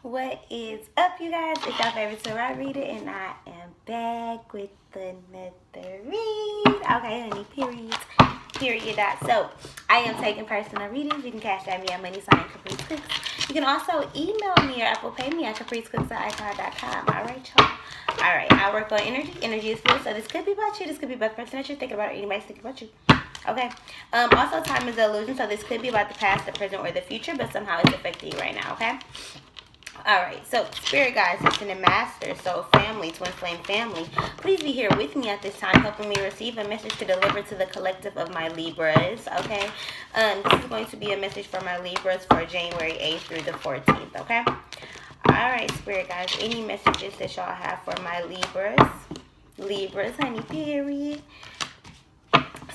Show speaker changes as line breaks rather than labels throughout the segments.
What is up, you guys? It's your favorite tarot reader, and I am back with another read. Okay, honey, period. So, I am taking personal readings. You can cash at me at money sign Caprice Cooks. You can also email me or Apple Pay me at capricecooks@icloud.com. All right, y'all. All right, I work on energy. Energy is fluid, so this could be about you. This could be about the person that you're thinking about, or anybody's thinking about you. Okay. Also, time is an illusion, so this could be about the past, the present, or the future, but somehow it's affecting you right now. Okay. Alright, so Spirit Guides, System and Master, so family, twin flame family, please be here with me at this time, helping me receive a message to deliver to the collective of my Libras, okay? This is going to be a message for my Libras for January 8th through the 14th, okay? Alright, Spirit Guides, any messages that y'all have for my Libras? Libras, honey, period.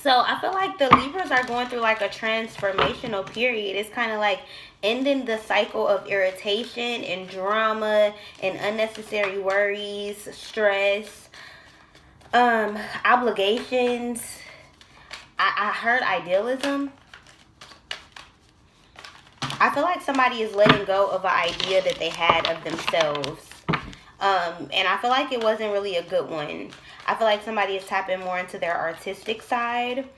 So I feel like the Libras are going through like a transformational period. It's kind of like ending the cycle of irritation and drama and unnecessary worries, stress, obligations. I heard idealism. I feel like somebody is letting go of an idea that they had of themselves. And I feel like it wasn't really a good one. I feel like somebody is tapping more into their artistic side.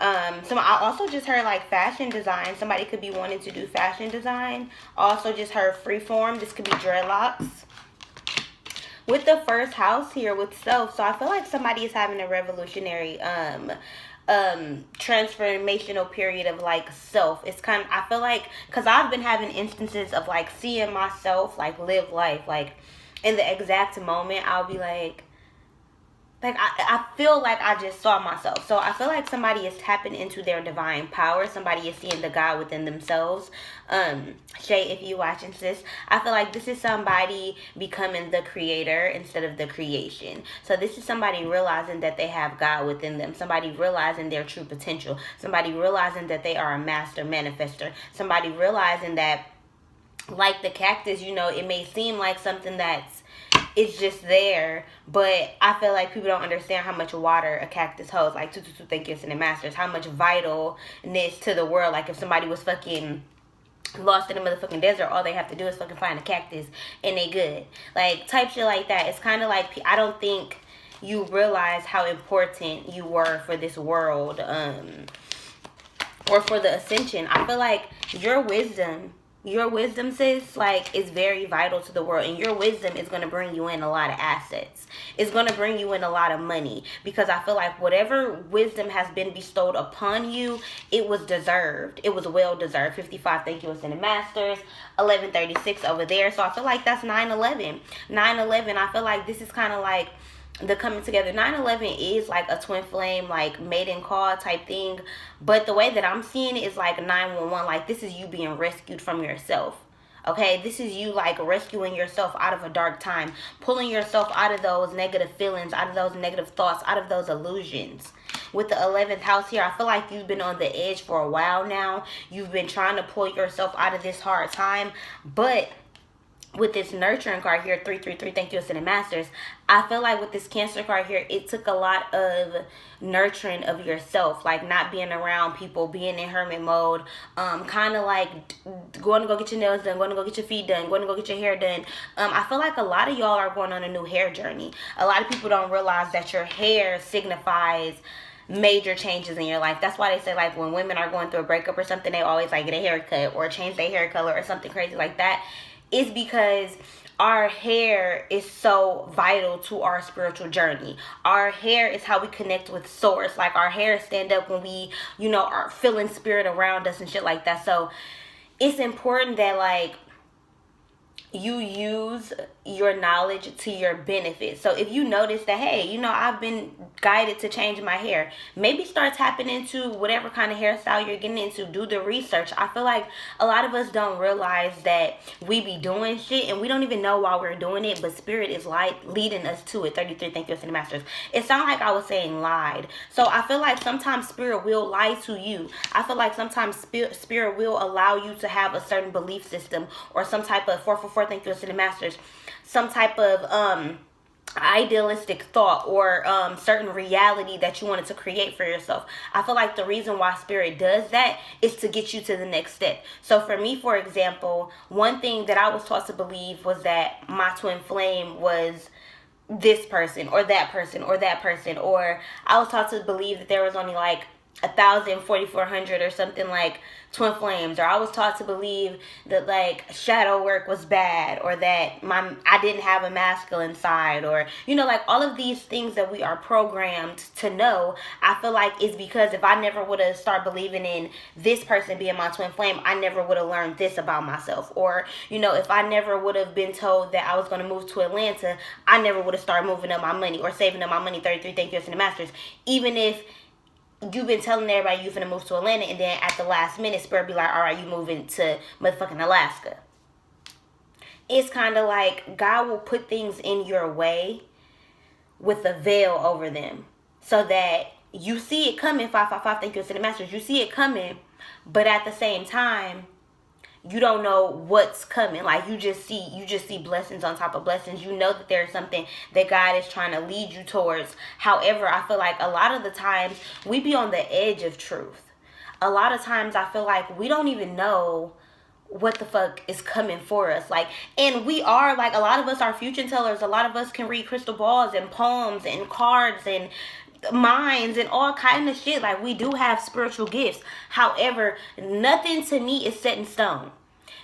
I also just heard like fashion design. Somebody could be wanting to do fashion design. Also just heard freeform. This could be dreadlocks. With the first house here with self, so I feel like somebody is having a revolutionary transformational period of like self. It's kind of, I feel like, because I've been having instances of like seeing myself like live life, like in the exact moment I'll be like I feel like I just saw myself. So I feel like somebody is tapping into their divine power. Somebody is seeing the God within themselves. Shay, if you watching this, I feel like this is somebody becoming the creator instead of the creation. So this is somebody realizing that they have God within them. Somebody realizing their true potential. Somebody realizing that they are a master manifester. Somebody realizing that, like the cactus, you know, it may seem like something that's it's just there, but I feel like people don't understand how much water a cactus holds. Like, thank you, and masters, how much vitalness to the world. Like, if somebody was fucking lost in the motherfucking desert, all they have to do is fucking find a cactus and they good. Like, type shit like that. It's kind of like, I don't think you realize how important you were for this world, or for the ascension. I feel like your wisdom, sis, like, is very vital to the world, and your wisdom is going to bring you in a lot of assets. It's going to bring you in a lot of money, because I feel like whatever wisdom has been bestowed upon you, it was deserved. It was well deserved. 55, thank you, Ascended Masters. 1136 over there. So I feel like that's 9/11. 9/11, I feel like this is kind of like the coming together. 9/11 is like a twin flame, like maiden call type thing, but the way that I'm seeing it is like 911. Like, this is you being rescued from yourself. Okay, this is you like rescuing yourself out of a dark time, pulling yourself out of those negative feelings, out of those negative thoughts, out of those illusions. With the 11th house here, I feel like you've been on the edge for a while now. You've been trying to pull yourself out of this hard time, but with this nurturing card here, 333, thank you, Ascended Masters, I feel like with this Cancer card here, it took a lot of nurturing of yourself, like not being around people, being in hermit mode, kind of like going to go get your nails done, going to go get your feet done, going to go get your hair done. I feel like a lot of y'all are going on a new hair journey. A lot of people don't realize that your hair signifies major changes in your life. That's why they say, like, when women are going through a breakup or something, they always like get a haircut or change their hair color or something crazy like that. Is because our hair is so vital to our spiritual journey. Our hair is how we connect with source. Like, our hair stand up when we, you know, are feeling spirit around us and shit like that. So it's important that, like, you use your knowledge to your benefit. So if you notice that, hey, you know, I've been guided to change my hair, maybe start tapping into whatever kind of hairstyle you're getting into. Do the research. I feel like a lot of us don't realize that we be doing shit and we don't even know why we're doing it, but spirit is leading us to it. 33, thank you, Ascended Masters. It sounded like I was saying lied. So I feel like sometimes spirit will lie to you. I feel like sometimes spirit will allow you to have a certain belief system or some type of 444, thank you, Ascended Masters, some type of idealistic thought or certain reality that you wanted to create for yourself. I feel like the reason why spirit does that is to get you to the next step. So for me, for example, one thing that I was taught to believe was that my twin flame was this person or that person or that person, or I was taught to believe that there was only like 1,400 or something like twin flames, or I was taught to believe that like shadow work was bad, or that I didn't have a masculine side, or like all of these things that we are programmed to know. I feel like it's because if I never would have started believing in this person being my twin flame, I never would have learned this about myself. Or if I never would have been told that I was going to move to Atlanta, I never would have started moving up my money or saving up my money. 33 thank you in the masters. Even if you've been telling everybody you're finna move to Atlanta, and then at the last minute, Spirit be like, all right, you moving to motherfucking Alaska. It's kind of like God will put things in your way with a veil over them so that you see it coming. 555, thank you to the masters. You see it coming, but at the same time, you don't know what's coming. Like you just see blessings on top of blessings. You know that there's something that God is trying to lead you towards. However, I feel like a lot of the times we be on the edge of truth. A lot of times I feel like we don't even know what the fuck is coming for us. Like, and we are like, a lot of us are fortune tellers. A lot of us can read crystal balls and poems and cards and minds and all kind of shit. Like, we do have spiritual gifts. However, nothing to me is set in stone.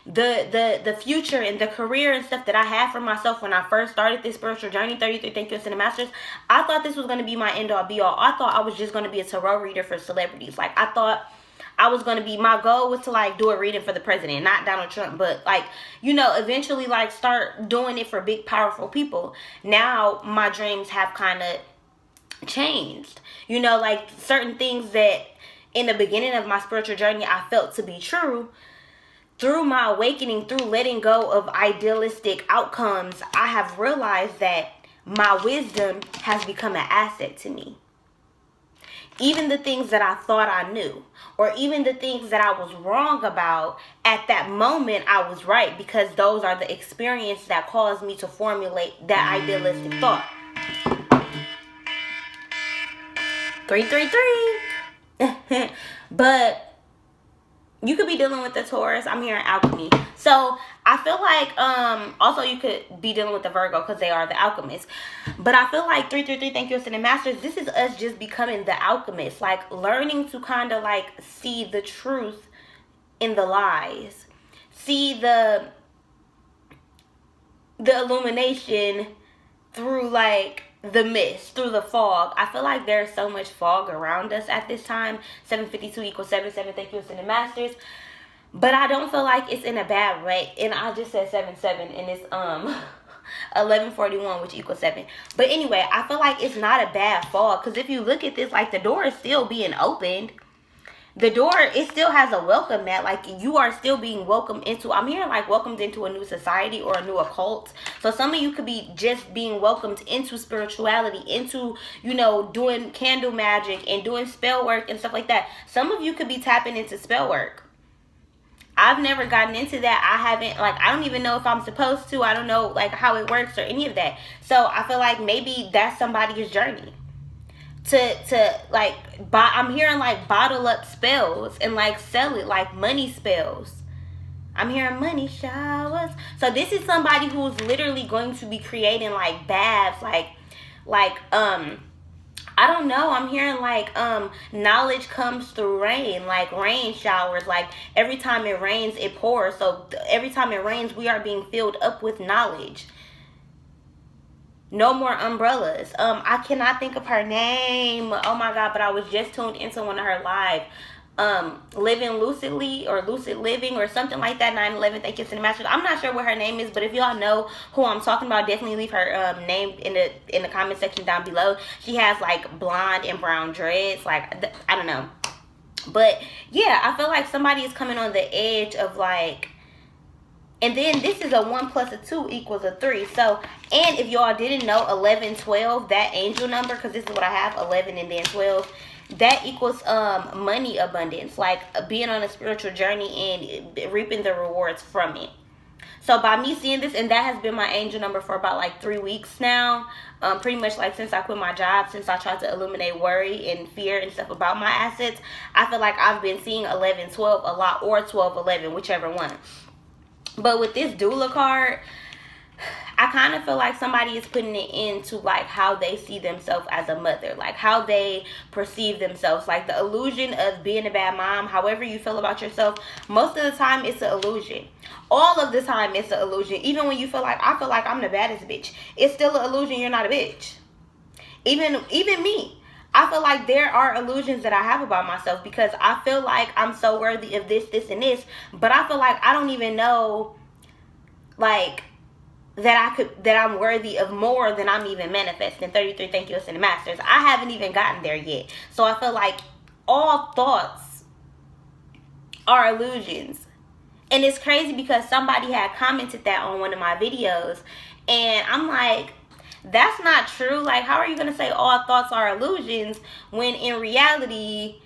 The future and the career and stuff that I had for myself when I first started this spiritual journey, 33 thank you to the masters, I thought this was going to be my end all be all. I thought I was just going to be a tarot reader for celebrities. Like, I thought I was going to be, my goal was to like do a reading for the president, not Donald Trump, but like, eventually like start doing it for big, powerful people. Now my dreams have kind of changed. Like certain things that in the beginning of my spiritual journey I felt to be true, through my awakening, through letting go of idealistic outcomes, I have realized that my wisdom has become an asset to me. Even the things that I thought I knew, or even the things that I was wrong about, at that moment I was right, because those are the experiences that caused me to formulate that idealistic thought. 333. But you could be dealing with the Taurus. I'm hearing alchemy. So I feel like also you could be dealing with the Virgo because they are the alchemists. But I feel like 333, thank you, Ascendant Masters, this is us just becoming the alchemists. Like learning to kind of like see the truth in the lies. See the illumination through like the mist, through the fog. I feel like there's so much fog around us at this time. 752 equals 77. Thank you, Ascendant Masters. But I don't feel like it's in a bad way. And I just said 77, and it's 1141, which equals 7. But anyway, I feel like it's not a bad fog, because if you look at this, like the door is still being opened. The door, it still has a welcome mat. Like you are still being welcomed into, I'm hearing like welcomed into a new society or a new occult. So some of you could be just being welcomed into spirituality, into, doing candle magic and doing spell work and stuff like that. Some of you could be tapping into spell work. I've never gotten into that. I haven't, like, I don't even know if I'm supposed to. I don't know like how it works or any of that. So I feel like maybe that's somebody's journey. To like I'm hearing like bottle up spells and like sell it, like money spells. I'm hearing money showers. So this is somebody who's literally going to be creating like baths, like I don't know. I'm hearing like knowledge comes through rain, like rain showers. Like every time it rains, it pours. So every time it rains, we are being filled up with knowledge. No more umbrellas. I cannot think of her name. Oh my God, but I was just tuned into one of her live. Living Lucidly or Lucid Living or something like that. 9/11. Thank you to the master. I'm not sure what her name is, but if y'all know who I'm talking about, definitely leave her name in the comment section down below. She has like blonde and brown dreads. Like I don't know, but yeah, I feel like somebody is coming on the edge of like. And then this is a 1 plus a 2 equals a 3. So, and if y'all didn't know, 11, 12, that angel number, because this is what I have, 11 and then 12, that equals money abundance, like being on a spiritual journey and reaping the rewards from it. So by me seeing this, and that has been my angel number for about like 3 weeks now, pretty much like since I quit my job, since I tried to eliminate worry and fear and stuff about my assets, I feel like I've been seeing 11-12 a lot, or 12-11, whichever one. But with this doula card, I kind of feel like somebody is putting it into like how they see themselves as a mother, like how they perceive themselves, like the illusion of being a bad mom. However you feel about yourself, most of the time it's an illusion. All of the time it's an illusion. Even when you feel like, I feel like I'm the baddest bitch, it's still an illusion. You're not a bitch. Even me, I feel like there are illusions that I have about myself, because I feel like I'm so worthy of this, and this, but I feel like I don't even know, like, that I'm worthy of more than I'm even manifesting. 33, thank you, Ascended Masters. I haven't even gotten there yet. So I feel like all thoughts are illusions. And it's crazy because somebody had commented that on one of my videos, and I'm like, that's not true. Like, how are you going to say all thoughts are illusions when in reality,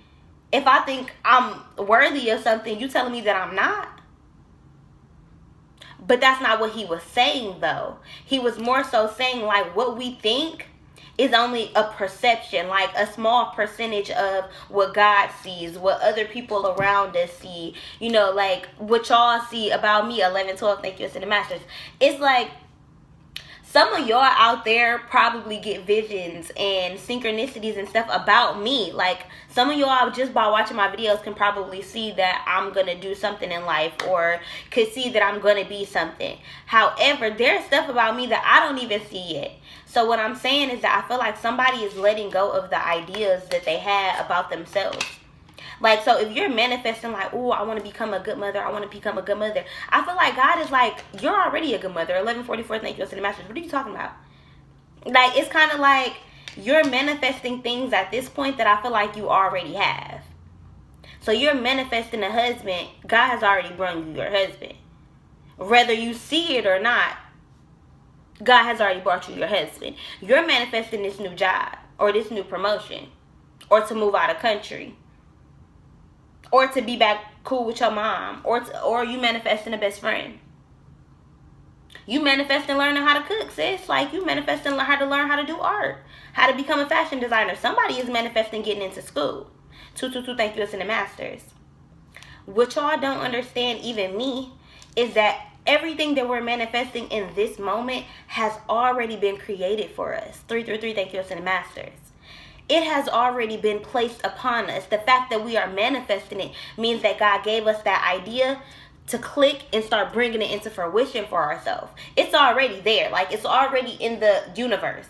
if I think I'm worthy of something, you telling me that I'm not? But that's not what he was saying, though. He was more so saying, like, what we think is only a perception, like a small percentage of what God sees, what other people around us see, you know, like what y'all see about me. 11-12, thank you, Ascended Masters. It's like, some of y'all out there probably get visions and synchronicities and stuff about me. Like, some of y'all just by watching my videos can probably see that I'm going to do something in life, or could see that I'm going to be something. However, there's stuff about me that I don't even see yet. So what I'm saying is that I feel like somebody is letting go of the ideas that they had about themselves. Like, so if you're manifesting like, oh, I want to become a good mother, I want to become a good mother, I feel like God is like, you're already a good mother. 11-44, thank you, Ascended Masters. What are you talking about? Like, it's kind of like you're manifesting things at this point that I feel like you already have. So you're manifesting a husband. God has already brought you your husband. Whether you see it or not, God has already brought you your husband. You're manifesting this new job, or this new promotion, or to move out of country, or to be back cool with your mom, or you manifesting a best friend. You manifesting learning how to cook, sis. Like, you manifesting how to learn how to do art, how to become a fashion designer. Somebody is manifesting getting into school. 222, thank you, Ascended Masters. What y'all don't understand, even me, is that everything that we're manifesting in this moment has already been created for us. 333, thank you, Ascended Masters. It has already been placed upon us. The fact that we are manifesting it means that God gave us that idea to click and start bringing it into fruition for ourselves. It's already there. Like, it's already in the universe.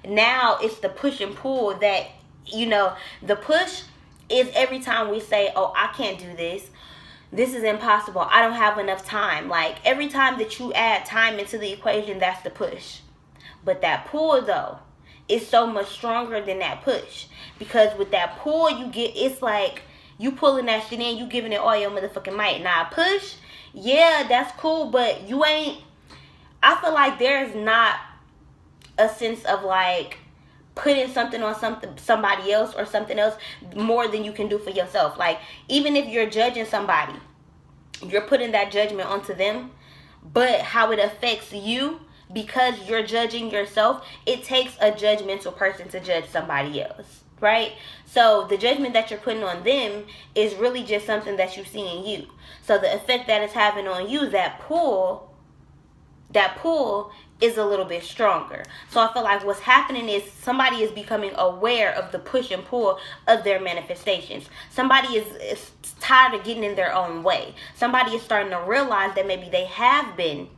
Now it's the push and pull that, you know, the push is every time we say, oh, I can't do this. This is impossible. I don't have enough time. Like, every time that you add time into the equation, that's the push. But that pull, though, is so much stronger than that push, because with that pull you get, it's like you pulling that shit in, you giving it all your motherfucking might. Now push, yeah, that's cool, but you ain't, I feel like there's not a sense of like putting something on somebody else or something else more than you can do for yourself. Like, even if you're judging somebody, you're putting that judgment onto them, but how it affects you, because you're judging yourself, it takes a judgmental person to judge somebody else, right? So the judgment that you're putting on them is really just something that you see in you. So the effect that it's having on you, that pull is a little bit stronger. So I feel like what's happening is somebody is becoming aware of the push and pull of their manifestations. Somebody is tired of getting in their own way. Somebody is starting to realize that maybe they have been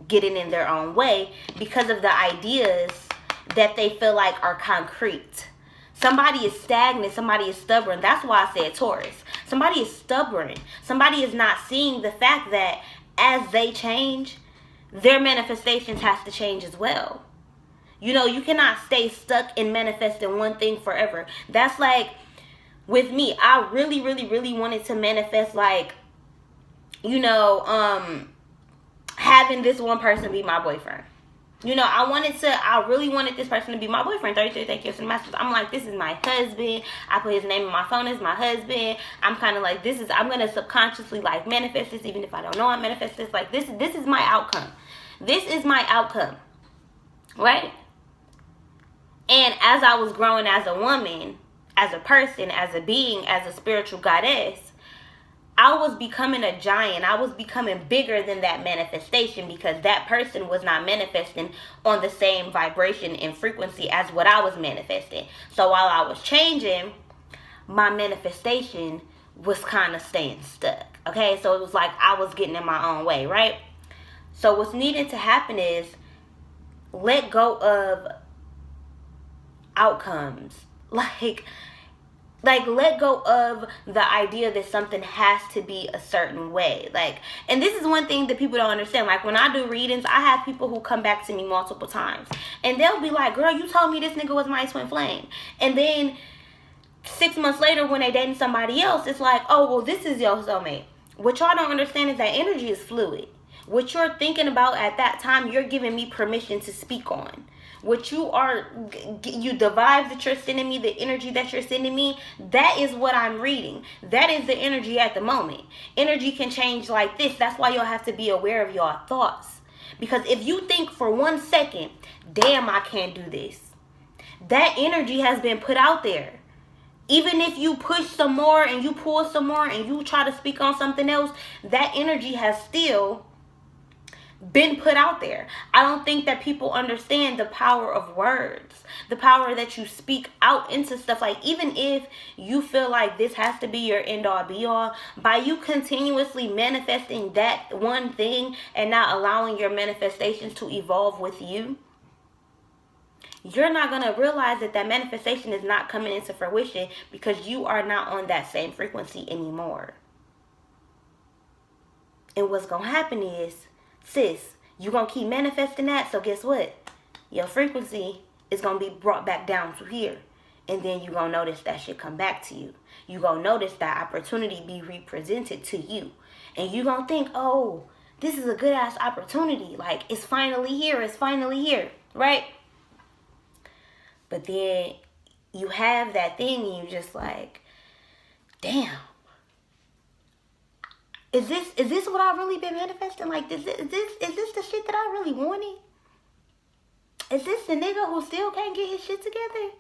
getting in their own way because of the ideas that they feel like are concrete. Somebody is stagnant. Somebody is stubborn. That's why I said Taurus. Somebody is stubborn. Somebody is not seeing the fact that as they change, their manifestations has to change as well. You know, you cannot stay stuck in manifesting one thing forever. That's like with me. I really, really, really wanted to manifest, like, you know, having this one person be my boyfriend. You know, I really wanted this person to be my boyfriend. 33 years in masters. I'm like, this is my husband. I put his name in my phone as my husband. I'm kind of like, I'm going to subconsciously like manifest this, even if I don't know I manifest this. Like, this is my outcome. This is my outcome. Right? And as I was growing as a woman, as a person, as a being, as a spiritual goddess, I was becoming a giant. I was becoming bigger than that manifestation because that person was not manifesting on the same vibration and frequency as what I was manifesting. So while I was changing, my manifestation was kind of staying stuck. Okay, so it was like I was getting in my own way, right? So what's needed to happen is let go of outcomes. Like let go of the idea that something has to be a certain way. Like, and this is one thing that people don't understand. Like, when I do readings, I have people who come back to me multiple times and they'll be like, girl, you told me this nigga was my twin flame, and then 6 months later when they dating somebody else, it's like, oh, well, this is your soulmate. What y'all don't understand is that energy is fluid. What you're thinking about at that time, you're giving me permission to speak on. What the vibes that you're sending me, the energy that you're sending me, that is what I'm reading. That is the energy at the moment. Energy can change like this. That's why y'all have to be aware of your thoughts. Because if you think for 1 second, damn, I can't do this, that energy has been put out there. Even if you push some more and you pull some more and you try to speak on something else, that energy has still been put out there. I don't think that people understand the power of words, the power that you speak out into stuff. Like, even if you feel like this has to be your end all be all, by you continuously manifesting that one thing and not allowing your manifestations to evolve with you, you're not going to realize that that manifestation is not coming into fruition because you are not on that same frequency anymore. And what's going to happen is, sis, you're going to keep manifesting that. So guess what? Your frequency is going to be brought back down to here. And then you're going to notice that shit come back to you. You're going to notice that opportunity be represented to you. And you're going to think, oh, this is a good ass opportunity. Like, it's finally here. It's finally here. Right? But then you have that thing and you're just like, damn. Is this what I've really been manifesting? Like, is this the shit that I really wanted? Is this the nigga who still can't get his shit together?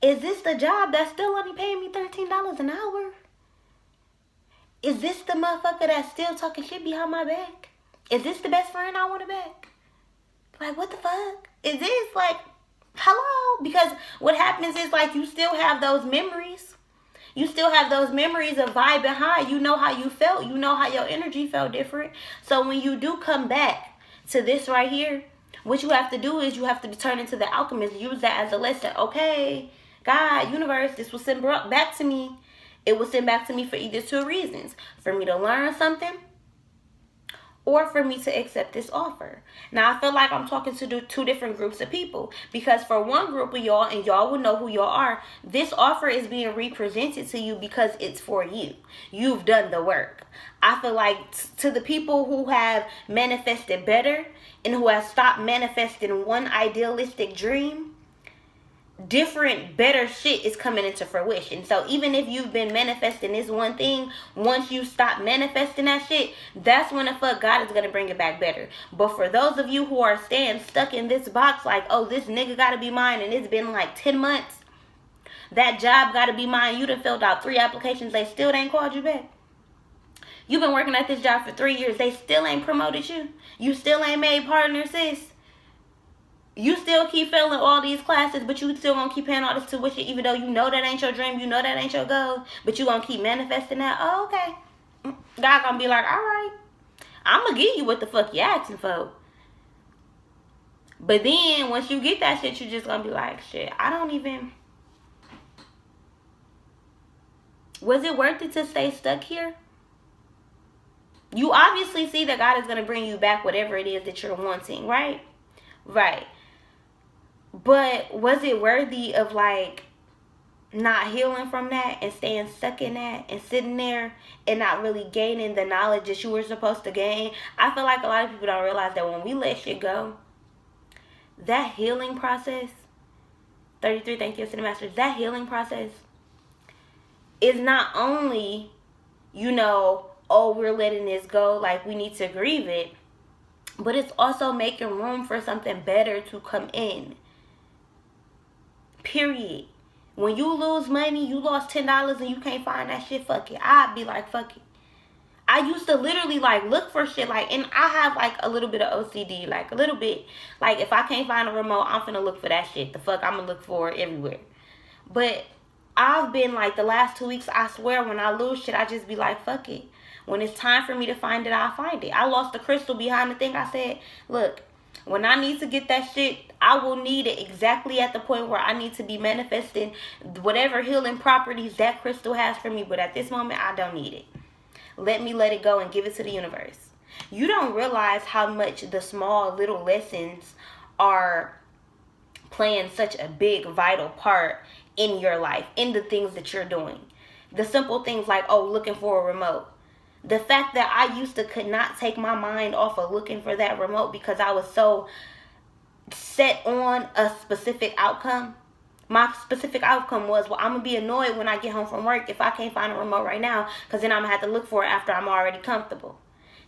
Is this the job that's still only paying me $13 an hour? Is this the motherfucker that's still talking shit behind my back? Is this the best friend I want back? Like, what the fuck? Is this, like, hello? Because what happens is, like, you still have those memories. You still have those memories of vibing high. You know how you felt. You know how your energy felt different. So when you do come back to this right here, what you have to do is you have to turn into the alchemist. Use that as a lesson. Okay, God, universe, this was sent back to me. It was sent back to me for either two reasons. For me to learn something, or for me to accept this offer. Now, I feel like I'm talking to two different groups of people. Because for one group of y'all, and y'all will know who y'all are, this offer is being represented to you because it's for you. You've done the work. I feel like to the people who have manifested better and who have stopped manifesting one idealistic dream, different, better shit is coming into fruition. So even if you've been manifesting this one thing, once you stop manifesting that shit, that's when the fuck God is going to bring it back better. But for those of you who are staying stuck in this box, like, oh, this nigga got to be mine, and it's been like 10 months, that job got to be mine, you done filled out 3 applications, they still ain't called you back. You've been working at this job for 3 years, they still ain't promoted you. You still ain't made partners, sis. You still keep failing all these classes, but you still gonna keep paying all this tuition, even though you know that ain't your dream, you know that ain't your goal, but you gonna keep manifesting that. Oh, okay. God gonna be like, all right, I'm gonna give you what the fuck you asking for. But then once you get that shit, you just gonna be like, shit, I don't even. Was it worth it to stay stuck here? You obviously see that God is gonna bring you back whatever it is that you're wanting, right? Right. But was it worthy of, like, not healing from that and staying stuck in that and sitting there and not really gaining the knowledge that you were supposed to gain? I feel like a lot of people don't realize that when we let shit go, that healing process, 33, thank you, City Masters, that healing process is not only, you know, oh, we're letting this go, like we need to grieve it, but it's also making room for something better to come in. Period. When you lose money, you lost $10 and you can't find that shit, fuck it. I'd be like, fuck it. I used to literally like look for shit, like, and I have like a little bit of OCD, like a little bit. Like if I can't find a remote, I'm finna look for that shit. The fuck, I'm gonna look for it everywhere. But I've been like the last 2 weeks, I swear, when I lose shit, I just be like, fuck it. When it's time for me to find it, I'll find it. I lost the crystal behind the thing. I said, look, when I need to get that shit, I will need it exactly at the point where I need to be manifesting whatever healing properties that crystal has for me. But at this moment, I don't need it. Let me let it go and give it to the universe. You don't realize how much the small little lessons are playing such a big, vital part in your life, in the things that you're doing. The simple things like, oh, looking for a remote. The fact that I used to could not take my mind off of looking for that remote because I was so set on a specific outcome. My specific outcome was, well, I'm going to be annoyed when I get home from work if I can't find a remote right now, because then I'm going to have to look for it after I'm already comfortable.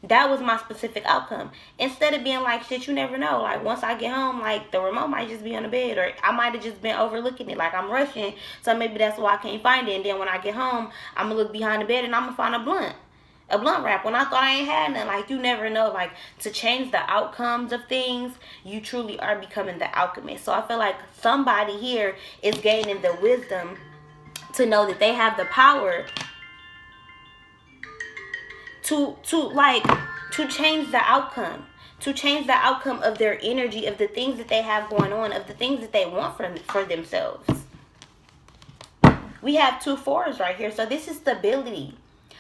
That was my specific outcome. Instead of being like, shit, you never know. Like, once I get home, like, the remote might just be on the bed, or I might have just been overlooking it. Like, I'm rushing, so maybe that's why I can't find it. And then when I get home, I'm going to look behind the bed and I'm going to find a blunt wrap when I thought I ain't had none. Like, you never know. Like, to change the outcomes of things, you truly are becoming the alchemist. So I feel like somebody here is gaining the wisdom to know that they have the power to change the outcome. To change the outcome of their energy, of the things that they have going on, of the things that they want for themselves. We have 2 4s right here. So this is stability.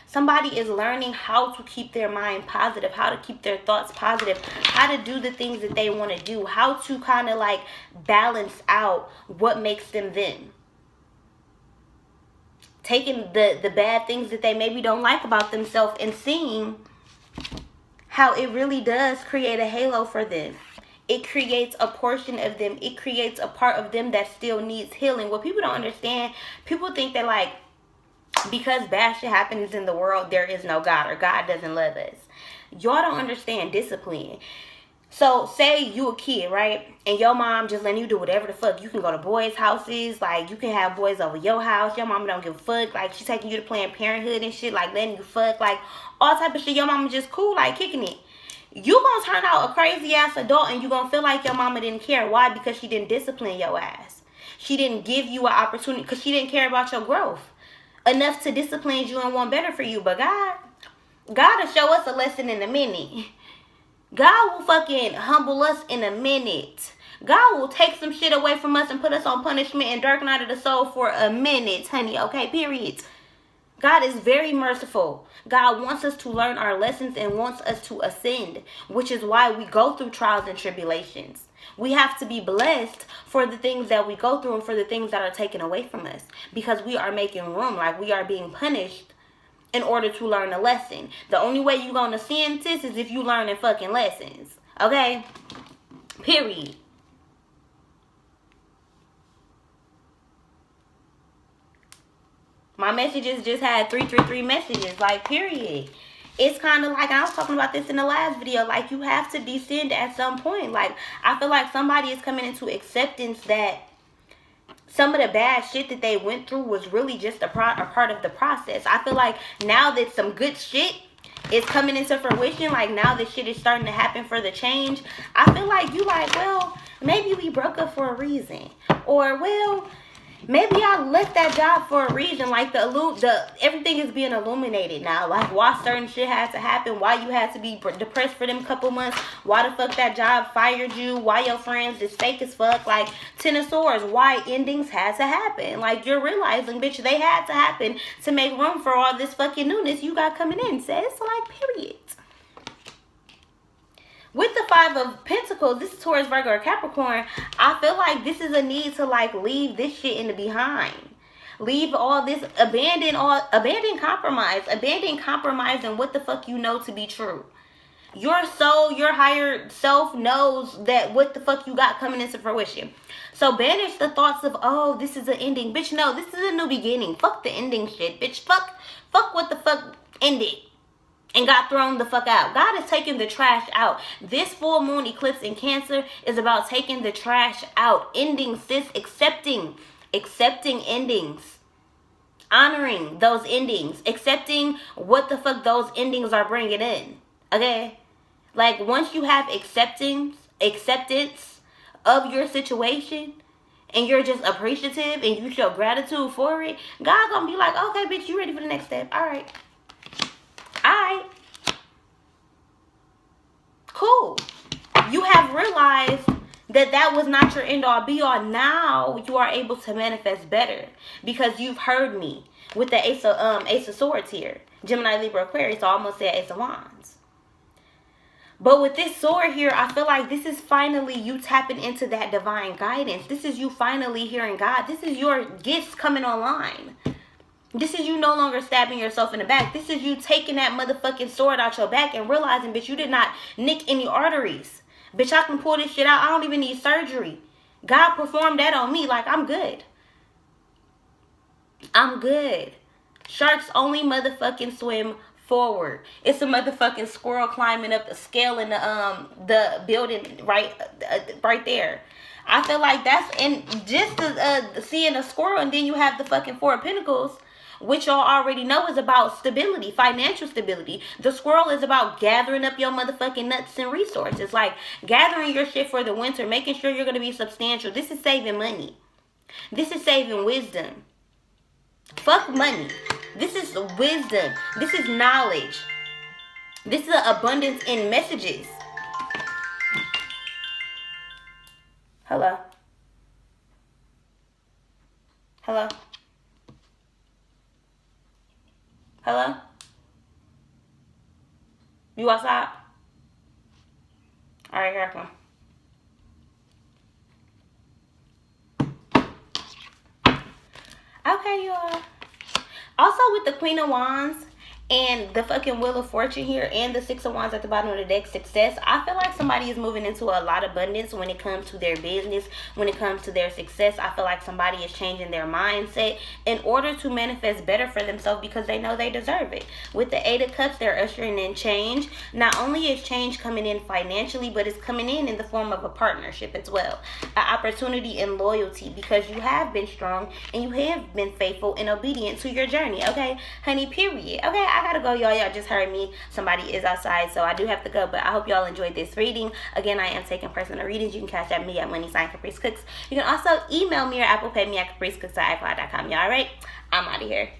Somebody is learning how to keep their mind positive, how to keep their thoughts positive, how to do the things that they want to do, how to kind of like balance out what makes them them. Taking the bad things that they maybe don't like about themselves and seeing how it really does create a halo for them. It creates a portion of them. It creates a part of them that still needs healing. What people don't understand, people think that like, because bad shit happens in the world, there is no God, or God doesn't love us. Y'all don't understand discipline. So say you a kid, right? And your mom just letting you do whatever the fuck. You can go to boys' houses. Like, you can have boys over your house. Your mama don't give a fuck. Like, she's taking you to Planned Parenthood and shit. Like, letting you fuck. Like, all type of shit. Your mama just cool, like, kicking it. You gonna turn out a crazy ass adult and you gonna feel like your mama didn't care. Why? Because she didn't discipline your ass. She didn't give you an opportunity because she didn't care about your growth enough to discipline you and want better for you. But God will show us a lesson in a minute. God will fucking humble us in a minute. God will take some shit away from us and put us on punishment and dark night of the soul for a minute, honey. Okay, period. God is very merciful. God wants us to learn our lessons and wants us to ascend, which is why we go through trials and tribulations. We have to be blessed for the things that we go through and for the things that are taken away from us, because we are making room, like we are being punished in order to learn a lesson. The only way you're going to sin, sis, is if you learning fucking lessons. Okay? Period. My messages just had 333 messages. Like, period. It's kind of like, I was talking about this in the last video, like, you have to descend at some point. Like, I feel like somebody is coming into acceptance that some of the bad shit that they went through was really just a part of the process. I feel like now that some good shit is coming into fruition, like now that shit is starting to happen for the change, I feel like you like, well, maybe we broke up for a reason. Or, well, maybe I left that job for a reason. Like, the everything is being illuminated now. Like, why certain shit had to happen, why you had to be depressed for them couple months, why the fuck that job fired you, why your friends is fake as fuck. Like, 10 of Swords, why endings had to happen. Like, you're realizing, bitch, they had to happen to make room for all this fucking newness you got coming in, sis. Like, period. With the 5 of Pentacles, this is Taurus, Virgo, or Capricorn, I feel like this is a need to, like, leave this shit in the behind. Leave all this, abandon compromise. Abandon compromise and what the fuck you know to be true. Your soul, your higher self knows that what the fuck you got coming into fruition. So banish the thoughts of, oh, this is an ending. Bitch, no, this is a new beginning. Fuck the ending shit. Bitch, fuck what the fuck ended and got thrown the fuck out. God is taking the trash out. This full moon eclipse in Cancer is about taking the trash out. Ending, sis. Accepting endings. Honoring those endings. Accepting what the fuck those endings are bringing in. Okay? Like, once you have acceptance of your situation, and you're just appreciative and you show gratitude for it, God gonna be like, okay, bitch, you ready for the next step? Alright. Cool. You have realized that was not your end all be all. Now you are able to manifest better because you've heard me with the Ace of Swords here. Gemini, Libra, Aquarius. So I almost said Ace of Wands. But with this sword here, I feel like this is finally you tapping into that divine guidance. This is you finally hearing God. This is your gifts coming online. This is you no longer stabbing yourself in the back. This is you taking that motherfucking sword out your back and realizing, bitch, you did not nick any arteries. Bitch, I can pull this shit out. I don't even need surgery. God performed that on me. Like, I'm good. I'm good. Sharks only motherfucking swim forward. It's a motherfucking squirrel climbing up the scale in the building right there. I feel like that's in just seeing a squirrel, and then you have the fucking Four of Pentacles, which y'all already know is about stability, financial stability. The squirrel is about gathering up your motherfucking nuts and resources, like gathering your shit for the winter, making sure you're gonna be substantial. This is saving money. This is saving wisdom. Fuck money. This is wisdom. This is knowledge. This is abundance in messages. Hello. Hello. Hello. You outside? All right, here I come. Okay, y'all. Also, with the Queen of Wands and the fucking Wheel of Fortune here and the Six of Wands at the bottom of the deck, success, I feel like somebody is moving into a lot of abundance when it comes to their business, when it comes to their success. I feel like somebody is changing their mindset in order to manifest better for themselves because they know they deserve it. With the Eight of Cups, they're ushering in change. Not only is change coming in financially, but it's coming in the form of a partnership as well. An opportunity and loyalty, because you have been strong and you have been faithful and obedient to your journey. Okay, honey, period. Okay, I gotta go, y'all. Y'all just heard me. Somebody is outside, so I do have to go. But I hope y'all enjoyed this reading. Again, I am taking personal readings. You can catch at me at Caprice Cooks. You can also email me or Apple Pay me at capricecooks@icloud.com. Y'all, all right? I'm out of here.